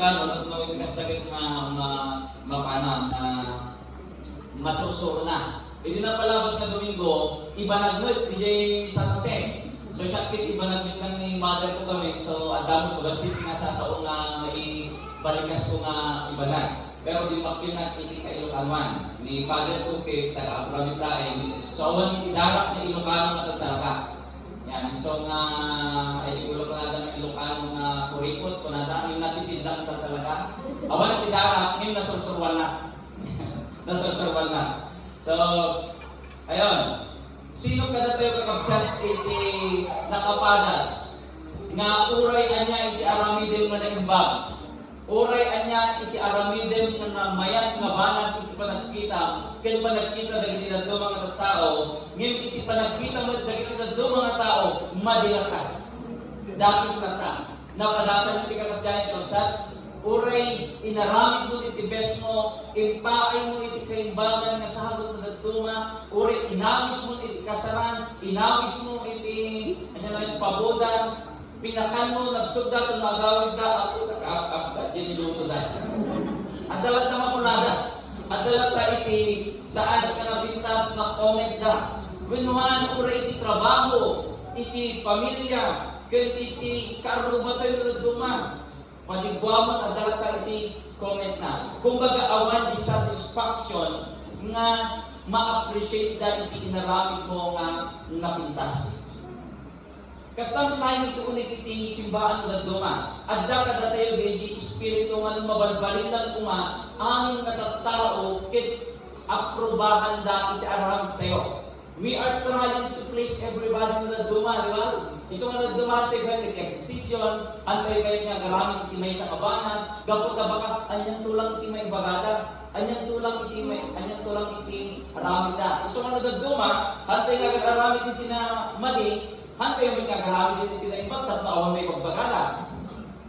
Amerikano, no, iti kasdagit mapana na masusuro na. Hindi na palabas na Domingo, iba nagnut, DJ San Jose. So siya kit iba nagnut lang ni mother ko kami. So adamo ko kasi pinasasaong na may balikas ko nga iba na. Pero di makil na iti ka Ilocanwan. Ni father ko kay taga-Abramit laing. So awan ni darak ni Ilocano na talaga. Yan. So nga ay ulo ko na ng Ilocano na kurikot ko na yung natitindang talaga. Awan ni darak ngayon nasursurwan na. Nasursurwan na. So, ayun. Sino kada tayo kakabsat iti nakapadas nga uray anya iti aramidem nga naimbag. Uray anya iti aramidem nga namayan nga banat iti panagkita. Ken panagkita dagiti dadto mga tao, ngem iti panagkita mo dagiti dadto mga tao, madilaka. Dakis kata. Napadasan iti kakasyan kakabsat. Uray inaramid mo iti best mo, impaay mo iti kaimbangan nga sahagot na datuma, uray inawis mo iti kasaran, inawis mo iti pabodan, pinakan mo, nabsugda ito na agawid da, ako nakaapda, diniluto da. Adalat na mapunada, adalat na iti saan ka nabintas na comment da. Winuhan uray iti trabaho, iti pamilya, ken iti karubatoy na datuma, padigwamon at dalata iti comment na. Kumbaga awan di satisfaction nga ma-appreciate da iti inaramid mo nga napintas. Kastam tayo ito ulit iti simbaan na duma. Adda kada tayo beji espiritu nga mabalbalin lang kuma aming natattao kit aprobahan da iti aram tayo. We are trying to please everybody na duma, di ba? Iso nga nagdumate ka, nag-decision, antay kayo nga garaming timay sa kabanan, gapot na baka, anyang tulang timay bagada, anyang tulang iti haramida. Iso nga nagduma, antay nga garaming iti na mali, antay nga garaming iti na ibang, tapos awan may pagbagada.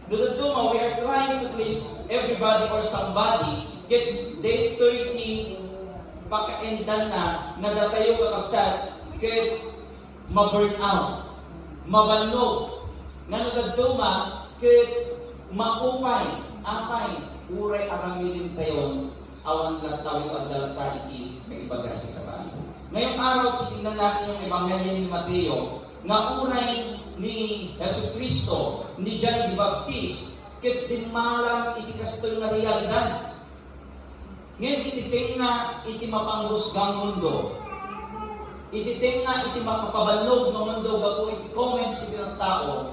Nagduma, we are trying to please everybody or somebody, get day 30, pakaendan na nadatayo kakabsat kaya ma-burn out, mabannog, nga nagaduma kaya maupay, apay, uray aramilin tayo, awan lataw at dalata iti may ibagay sa bahay. Ngayong araw, titignan natin yung Ebanghelyo ni Mateo, nga uray ni Jesucristo, ni John the Baptist, kaya dinmalang iti kastoy na realidad. Ngayon, ititing na iti mapanghusgang mundo. Ititing na iti makapabalog ng mundo bago iti comments iti ng tao,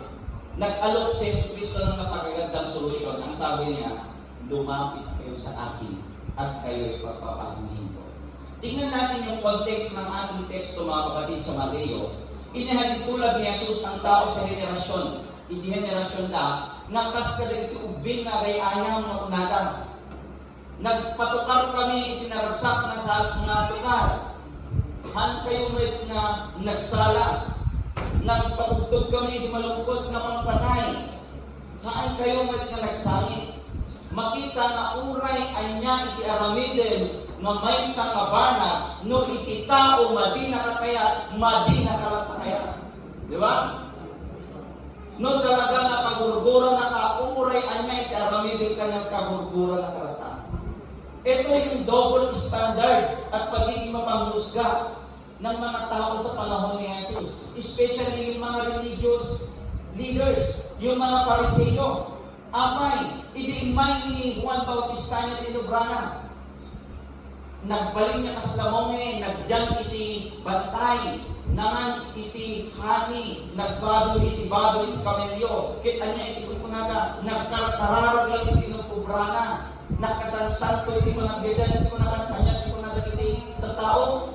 nag-alok si Jesus Cristo ng napakagandang solusyon. Ang sabi niya, lumapit kayo sa akin at kayo'y pagpapahinhin ko. Tingnan natin yung context ng ating teksto mga kapatid sa Mateo. Inihalintulad ni Jesus ang tao sa henerasyon. Iti henerasyon na, nakaskada iti ubing na gayayang na unadan. Nagpatukar kami itinaragsak na sa mga tukar. Han kayo met na nagsala. Nagpatugtog kami di malungkot na mga patay. Haan kayo met na nagsangit. Makita na uray anya iti aramiden nga may sa kabana no iti tao madi nakakaya, madi nakalakakaya. Di ba? No talaga nakagurgura na ka, uray anya iti aramiden kanyang kagurgura na karata. Ito yung double standard at pagiging mapanghusga ng mga tao sa panahon ni Jesus. Especially yung mga religious leaders, yung mga Pariseo. Amay, idiimay ni Juan Bautista niya tinubrana. Nagbaling niya kaslamonge, nagyang iti bantay, nangan iti hani, nagbado iti bado iti kamelyo. Kita niya iti kunaga, nagkararag lang iti inupubrana. Nakasansan ko iti mga beda, iti mga kanya, iti mga iti tatao.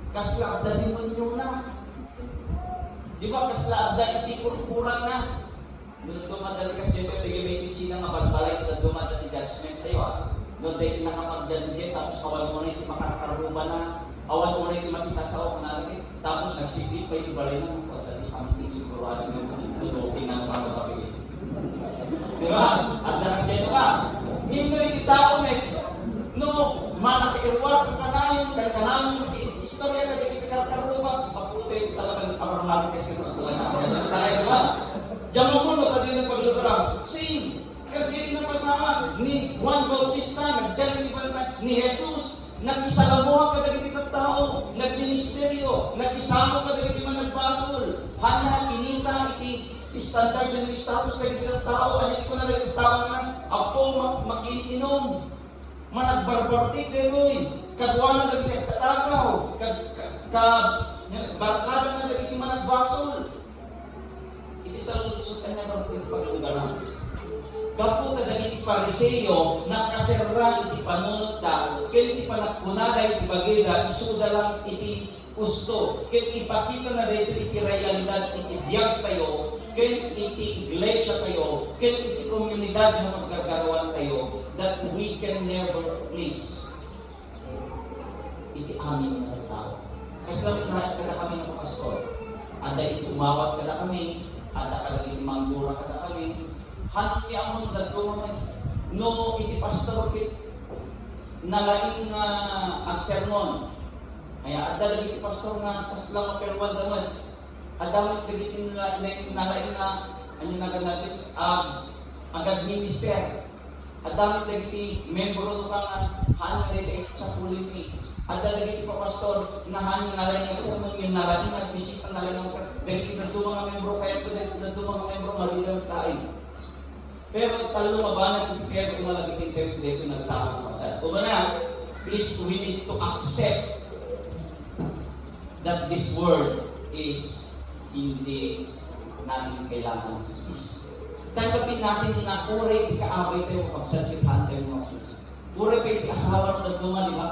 Kasla ada demonyo na. Di ba kasla ada iti kurkuran na. Doon dumadali kasi ito, iti message sila nga balbalay, doon dumadali judgment tayo Doon tayo nakapagdaligit, tapos awan mo na iti makakaruba na, awan mo na iti makisasaw na lagi, tapos nagsigit pa iti balay na, magpadali something siguro, tutukin ng pagkakapigil. Di ba? At nakasya ito ka. Hindi iti tao no, malaki-irwag kanayon, kanayon, istorya na di karkaruba, maputi talagang kamarmari kasi ito ang tuwa natin. Diyan mo sa din ng paglugarang, sing, Kasi hindi napasama ni Juan Bautista, nagdyan ni Jesus, nag-isalamuha ka dagiti tao, nagministeryo, nag-isamo ka dagiti man nagbasol, hana, kinita, iti standard ng status dagiti tao, ano ko na dagiti tao na, ako makiinom, managbarbartik deroy, kadwa na dagiti katagaw, barkada na dagiti man nagbasol. Iti sa lusot kanya barbartik paglugaran. Kapu kadagiti Pariseo nakaserra iti panunot da ken iti panagkunada iti bagida isuda lang iti gusto ken ipakita na dayto iti realidad iti biag tayo ken iti iglesia tayo ken iti komunidad na maggagawan tayo that we can never please iti amin nga tao. Kasi lahat kada kami ng pastor. Ada iti umawat kada kami, ada kada iti manggura kada kami. Hanap niya ang mga dagong no iti pastor kit nalaing ang sermon. Kaya ada lagi iti pastor nga paslang perwan daman. Ada lagi iti nalaing na ano naganapit agad minister. Ada lagi iti membro nga han na sa puliti. Ada lagi iti pastor na han nalaing ang sermon yung nalaing at bisita nalaing dahil iti mga membro kaya ito dahil iti mga membro malilang tayo. Pero talo mabanat iti kaya kung malagitin tayo dito nagsama ng pasal. Kung na, please, we need to accept that this word is hindi natin kailangan is. Tanggapin natin na uray ikaaway tayo kapagsalpitan tayo mga please. Uray pa iti asawa ng daduma, di ba?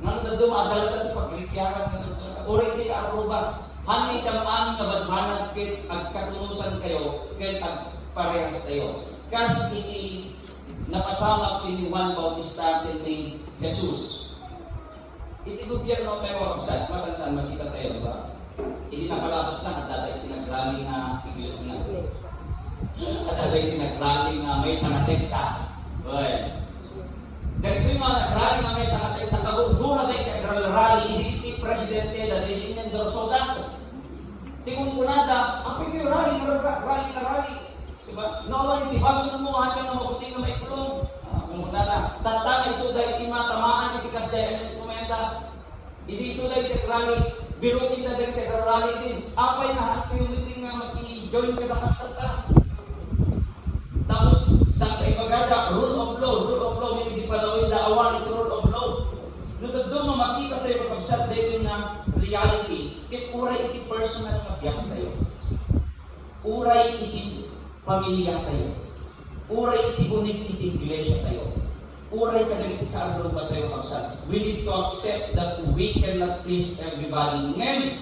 Nga daduma, adalat at paglikyaran ng daduma. Uray iti kaaruba. Hangin kamaan na badbanan kit agkatunusan kayo, kit parehas tayo. Kasi iti napasama ko ni Juan Bautista ni Jesus. Iti gobyerno tayo kapsat, masan-san makita tayo, ba? Iti napalabas lang at dada iti nagrally na iglit na. At dada iti nagrally na may sa sekta. Well, dahil ito yung mga nagrally na may sa sekta, kagugura tayo iti rally, iti presidente, dahil iti endorsoda. Tikong kunada, ang pwede rally na rally. Diba? Naman, itibaso mo, hanggang na mabuting na may kulong. Kung na, tatangay suda, iti matamaan, iti kasdayan, iti kumenta. Iti suda, iti rally, birutin na din, iti rally din. Apay na, hati yung meeting nga, maki-join ka na katata. Tapos, sa kaibagada, rule of law, may hindi pa daw yung daawan, ito rule of law. Nung doon, makita tayo, kapagsat tayo na reality, kit uray, iti personal na biyak tayo. Uray, iti pamilya tayo. Uray iti unik iti iglesia tayo. Uray kadagiti kaaruba tayo kapsat. We need to accept that we cannot please everybody. Ngayon,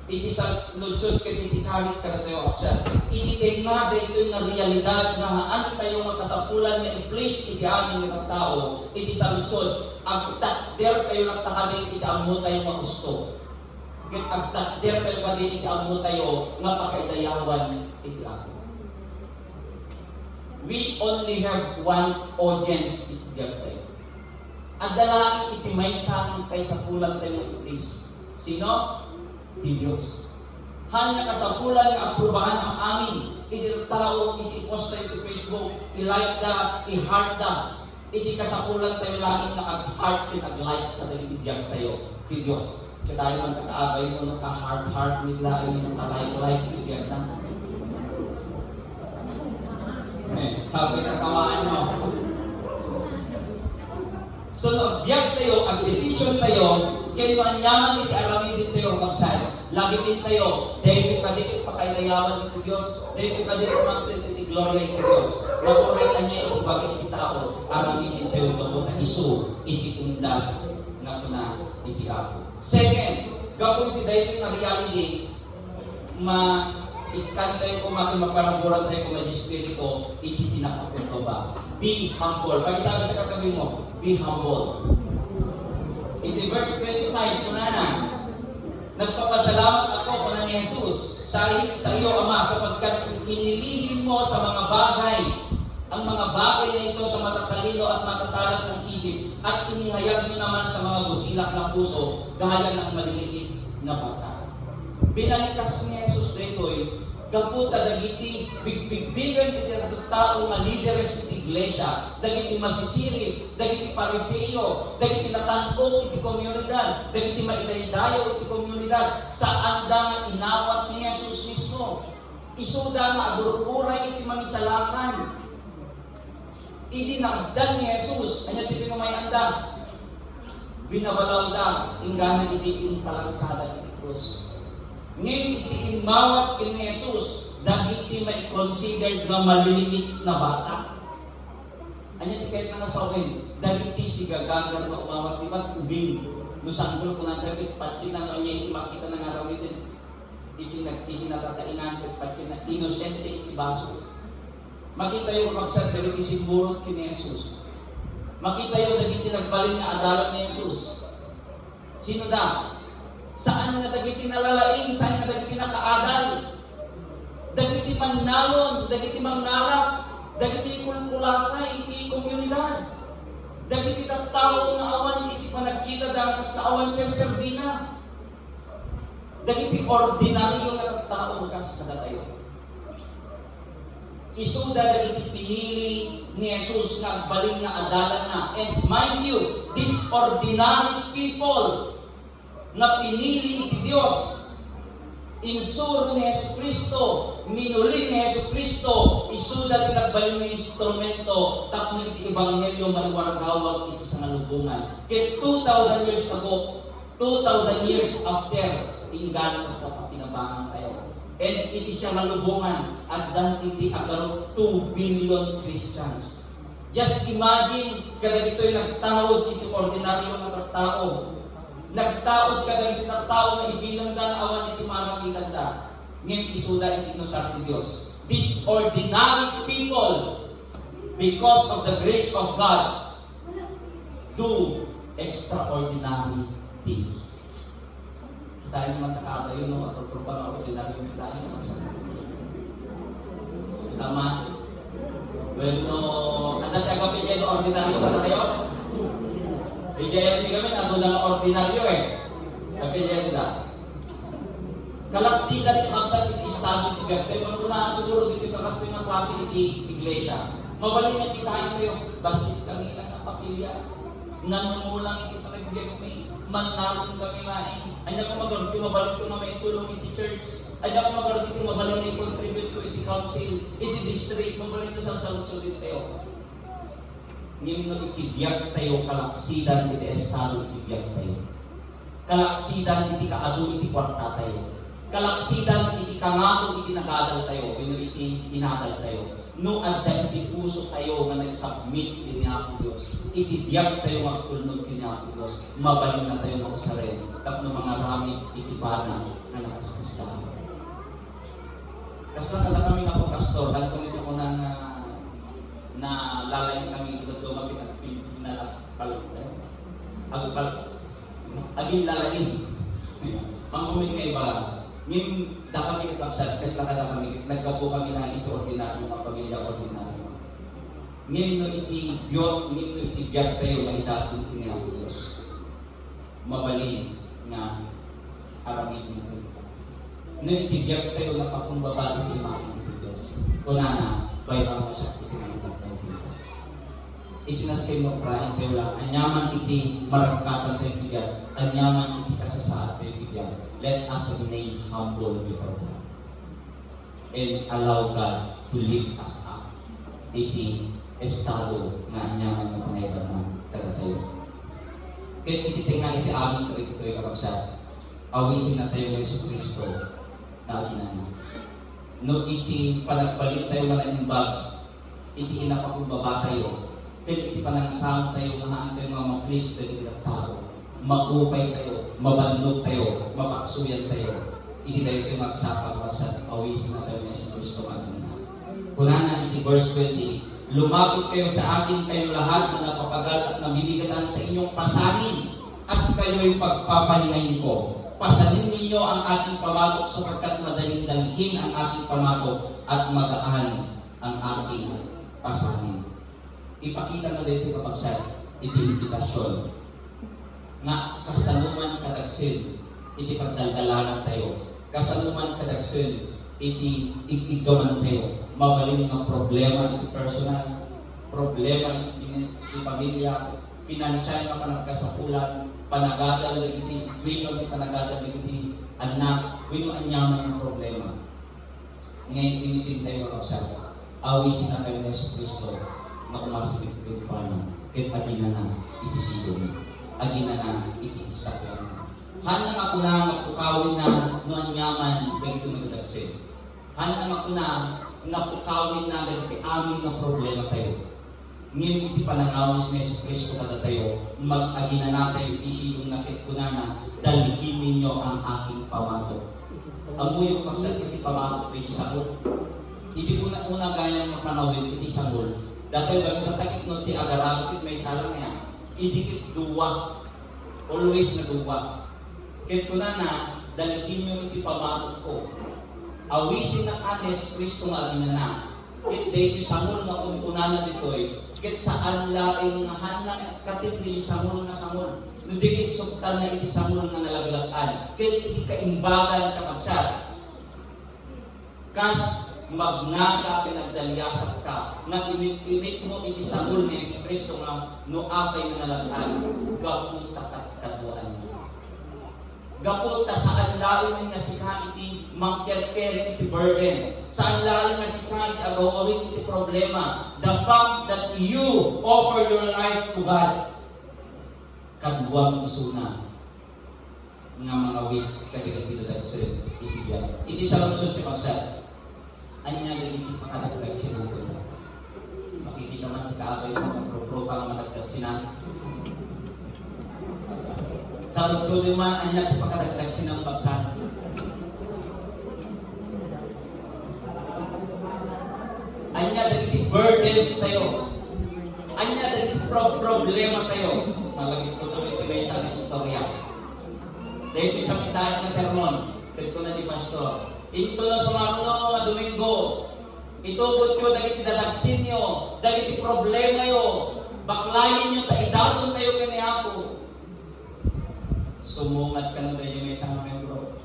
iti sa lunsod ket iti kalit kada tayo kapsat. Iti nga dito na realidad na haan tayo makasapulan na i-please iti amin ng tao. Iti sa lunsod, agtakder tayo nagtakadin iti amo tayo magusto. Ket agtakder tayo kadin iti amo tayo nga pakaidayawan iti ako. We only have one audience itigyag tayo. At dalaing iti may sang kay sa pulang tayo iti. Sino? Di Diyos. Han nakasapulan nga aprubahan ang amin. Iti tao, iti post tayo iti Facebook, i-like da, i-heart da. Iti kasapulan tayo lagi na ag-heart kin ag-like kada itigyag tayo. Di Diyos. Kaya tayo man kakaabay mo naka-heart nila, naka-like itigyag na. Sabi sa kamaan mo. So, nag-biag tayo, ang decision tayo, kaya manyaman iti alamin din tayo magsaya. Lagi din tayo, dahil ipadikit pa kailayawan ng Diyos, dahil ipadikit naman iti glory ng Diyos. Nakuray na niya ito bagay iti tao, alamin din tayo ito na iso, iti undas na kuna iti ako. Second, gawin iti dahil na reality, ikan tayo kumakin maparaburan tayo kung mag-espiritu ko, iti tinakapin ko ba? Be humble. Pag sabi sa katabi mo, be humble. Iti verse 25, kunana, nagpapasalamat ako kuna ni Jesus sa iyo, Ama, sapagkat inilihim mo sa mga bagay, ang mga bagay na ito sa matatalino at matatalas ng isip, at inihayag mo naman sa mga busilak ng puso, gaya ng maliliit na bata. Binalikas ni Jesus dito'y Kaputa dagiti bigbigan iti tao nga lideres iti iglesia, dagiti masisiri, dagiti pariseyo, dagiti natangkong iti komunidad, dagiti maidaydayo iti komunidad, saan da nga inawat ni Jesus mismo. Isuda nga agururay iti mangisalakan. Idi naagdan ni Jesus, anya ti pinumayanda. Binabalaw da, ingganan iti palangsada iti krus. Ngayon iti imawat kini Jesus, dagiti may considered nga malilimit na bata. Anya ti kahit nga sa akin, dagiti si gagagar na umawat, di ba't ubing? No sanggol ko na dagit, pati na nga niya makita na nga rawin din. Iti natatainan ko, pati na inosente iti baso. Makita yung kapsat, dagiti simburot kini Jesus. Makita yung dagiti nagbalin na adalat ni Jesus. Sino da? Saan nga dagiti nalalaing, saan nga dagiti nakaadal, dagiti manalon, dagiti mangnarap, dagiti kulkulasay, iti komunidad, dagiti tattao nga awan, iti panagkita dakas na awan ser-servina, dagiti ordinaryo nga tattao kas kadatayo. Isuda dagiti pinili ni Jesus nga baling nga adalan na. And mind you, these ordinary people na pinili iti Dios, insuro ni Jesucristo, minuli ni Jesucristo, isuda ti nagbalin nga instrumento, tapno iti ebanghelyo maliwargawag iti sa nalubungan. Kaya 2,000 years ago, 2,000 years after, inggan ko sa pinabangan tayo. And iti siya malubungan, at dan iti agaro 2 billion Christians. Just imagine, kada ito'y nagtawod iti ordinaryo nga tao. Nagtaod ka dahil sa tao na ibilang da na awan iti marakitan da. Ngayon isuda iti inosar ti Diyos. These ordinary people, because of the grace of God, do extraordinary things. Tayo naman nakakayo no, at ito pa nga ordinary yung tayo naman sa tama. Well, no, ang dati agapin niya no, ordinary ka na tayo? Ijaya ni kami ando na ordinaryo Kapilya sila. Kalaksidan yung absat iti estado iti gagay. Magpunaan siguro dito kakastoy ng klase iti iglesia. Mabalik na kita yung basit kami lang ng papilya. Nanungulang iti panagbiya kami. Manalong kami maing. Anya ko magaruti, mabalik ko na may tulong iti church. Anya ko magaruti, mabalik na i-contribute ko iti council, iti district. Mabalik na sa salud-salud tayo. Ngayon na itibiyag tayo, kalaksidan iti estado itibiyag tayo. Kalaksidan iti kaado iti kwarta tayo. Kalaksidan iti kangato iti nagadal tayo. Ino iti inadal tayo. No adda iti puso tayo nga nag-submit iti ako Diyos. Itibiyag tayo magtulnog iti ako Diyos. Mabalin na tayo ng usaren. Tapno mga rami iti bana na nakaskastahan. Kasla kala kami na po pastor. Dahil kami ito ko na lalayin kami ito dumapit at aging lalayin. Pangkumit nga iba. Ngayon, da kami nakapsat, kasi nakata kami, nagkapo kami na ito ordinaryo, mga pamilya ordinaryo. Ngayon no itibiyag tayo na itatong tinayang Diyos. Mabalin nga aramid nito. Ngayon itibiyag tayo na pakumbaba iti mga Diyos. Kunana, bayang mo siya iti mga tayo dito. Itinaskay mo praing tayo lang, anyaman iti maragkatan tayo bigyan, anyaman iti kasasaad tayo bigyan. Let us remain humble before God and allow God to lift us up. Iti estado nga anyaman ng pangayban na tayo. Kaya iti tinga iti aming karito tayo kakapsat, awisin na tayo ng Jesucristo na aginan. No iti panagbalit tayo na imbag, iti inapakumbaba tayo, kaya iti panagsama tayo mahaan tayo mga Kristo iti tao. Magupay tayo, mabandog tayo, mapaksuyan tayo. Hindi tayo tayo magsapag sa awisin na tayo ng Kristo kanina. Kunana, iti verse 20, lumapit kayo sa akin kayong lahat na napapagal at nabibigatan sa inyong pasanin at kayo'y pagpapahingayin ko. Pasanin ninyo ang aking pamatok sapagkat madaling dalhin ang aking pamatok at magaan ang aking pasanin. Ipakita na dito kapag sa invitasyon nga kasaluman kadagsin iti pagdaldalanan tayo kasaluman kadagsen iti igaman tayo mabalin nga problema iti personal, problema iti pamilya, financial nga panagkasapulan, panagadal iti equation, panagadal iti anak, wino anyaman ng problema. Ngayon initin tayo mga kapsat, awisin na tayo ng Yesu Cristo na kumasipit ito paano, kahit agina na iti siguro, agina na iti sakyan. Hanang ako na napukawin na no anyaman ganito magdagsin. Hanang ako na napukawin na ganito amin na problema tayo. Ngayon iti panangawin si Yesu Cristo kada tayo, mag-agina na tayo isilong nakit ko na dalhin ninyo ang aking pamato. Ang muyong magsat iti pamato iti sakot. Hindi ko na una gaya ng panawin iti sakot. Dati ba natakit no ti agaragot may salang yan. Idikit duwa. Always na duwa. Kaya ko na dalhin nyo iti pamato ko. Awisin na kanes Kristo nga aginana. Kaya dito samul na kunkunanan dito'y kaya saan laing hanang katindi samul na samul. Nudikit suktan na iti samul na nalaglakan. Kaya iti kaimbagan kapagsyat. Kas magnaka pinagdalyasat ka na imit mo iti samul ni Yesu Cristo nga no apay na nalaglakan. Gapunta kat kaduan mo. Gapunta saan laing nga sikha iti mangkerkere iti burden. Saan laing nga sikha iti agawawin iti problema. The fact that you offer your life to God. Kaduang usuna nga mga wit katigat tinadagsin iti biyan. Iti sa lusod si Pagsat. Anya nga iti pakadagsin ang ito. Makikita man ti kaabay mo ang pro-pro pang madagsin ang sa lusod man anya ti pakadagsin ang Pagsat. Anya dagiti burdens tayo. Anya dagiti problema tayo. Malagit ko ito may isang istorya. Dahil isang itayat na sermon, dito na di pastor. Ito na sumaruno na Domingo. Itubod ko dagiti dadagsin nyo, dagiti problema nyo, baklayin nyo, taidapon tayo kaniapo. Sumungat ka na tayo may isang membro.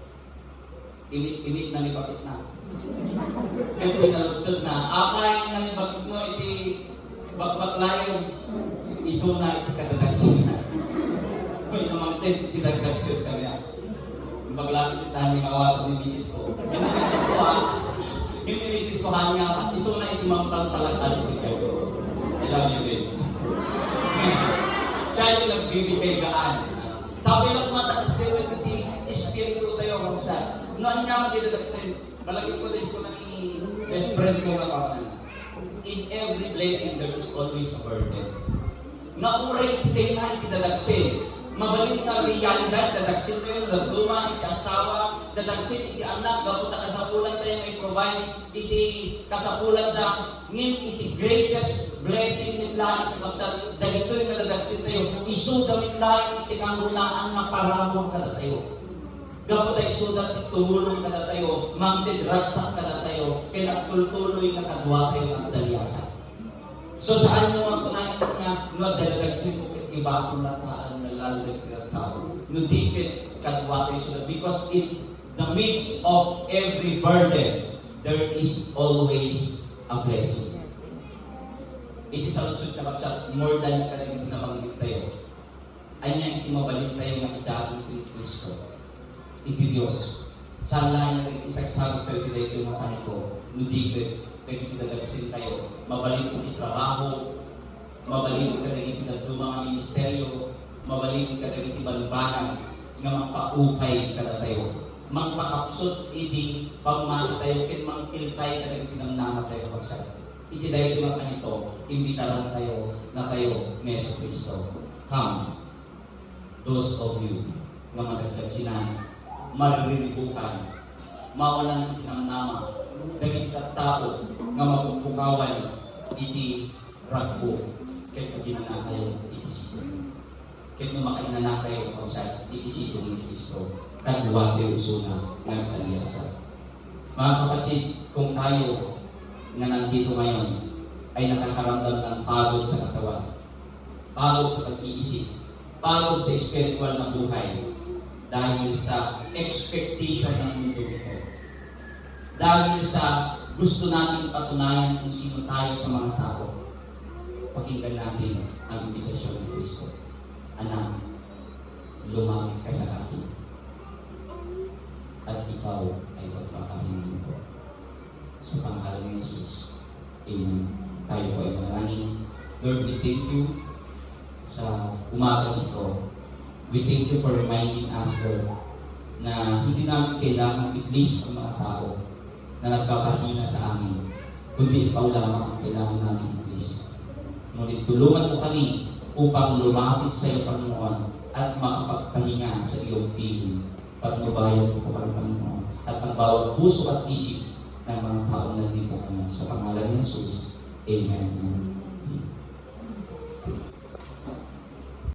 Imit na ni bakit na. Kasi nalutsod na, akay na ni bakit mo iti baklayon. Iso na iti kadadagsin na. May namang tinagdagsin ka niya. Baglapit kita ni kawatan ni misis ko. Yung misis ko yung misis ko hanya, iso na iti mampalpalatan ko kayo. I love you, babe. Siya yung nagbibigay gaan. Sabi lang matakas kayo iti espiritu tayo kung saan. Noon niya magdadagsin, malagay ko din ko na best friend ko na kawanan. In every blessing, there is always a burden. Nauray iti na iti dadagsin. Mabalin na realidad, dadagsin kayo, nagduma, iti asawa, dadagsin iti anak, gapunta kasapulan tayo may provide, iti kasapulan na, ngin iti greatest blessing nila, iti kapsat, dahil ito yung nadadagsin tayo, isudamit lang iti kangunaan na paramon kada tayo. Gapunta isudat, tumulong kada tayo, mangtid ragsak kada tayo, kaya tultuloy na kadwa tayo ang dalyasan. So saan nyo ang tunayin nga, nadadagsin ko kit iba akong nataan na lalag ng tao. Nudikit kadwa tayo sila. Because in the midst of every burden, there is always a blessing. Iti sa lutsud na kapsat, more than kaling pinabanggit tayo. Ay niya itimabalik tayo ng idating kini Kristo. Iti Diyos. Saan lang yung isagsabi tayo ito ng kanito, nudikit, kaya pinagagsin tayo, mabalik ko di trabaho, mabalik ka na ipinagdo mga ministeryo, mabalik ka na itibalbanan, nga magpaupay ka na tayo. Magpakapsot, iti pagmati tayo, kin mangkiltay ka na itinamnama tayo pagsat. Iti dahil ito mga kanito, imbitaran tayo na tayo, Yesu Cristo. Come, those of you, nga magagsinan, mariribukan, mawalan itinamnama, daging tao nga magpupukawan iti ragbo kahit magina na kayo itisito. Kahit makainan na kayo sa itisito ni Kristo kagwa kayo usuna nagtaliasa. Mga kapatid, kung tayo na nandito ngayon ay nakakaramdam ng pagod sa katawan, pagod sa pag-iisip, pagod sa spiritual na buhay dahil sa expectation ng mundo ito. dahil sa gusto natin patunayan kung sino tayo sa mga tao. Pakinggan natin ang imbitasyon ng Kristo. Anak, lumapit ka sa akin at ikaw ay pagpapahingin ko. Sa pangalan ng Jesus. Amen. Tayo po ay manalangin. Lord, we thank you sa umaga ito. We thank you for reminding us, Lord, na hindi namin kailangan i-please ang mga tao na nagpapahina sa amin, kundi ikaw lamang ang kailangan namin i-please. Ngunit tulungan mo kami upang lumapit sa iyo, Panginoon, at makapagpahinga sa iyong piling. Patnubayan mo po kami, Panginoon, at ang bawat puso at isip ng mga taong nandito sa pangalan ng Jesus. Amen.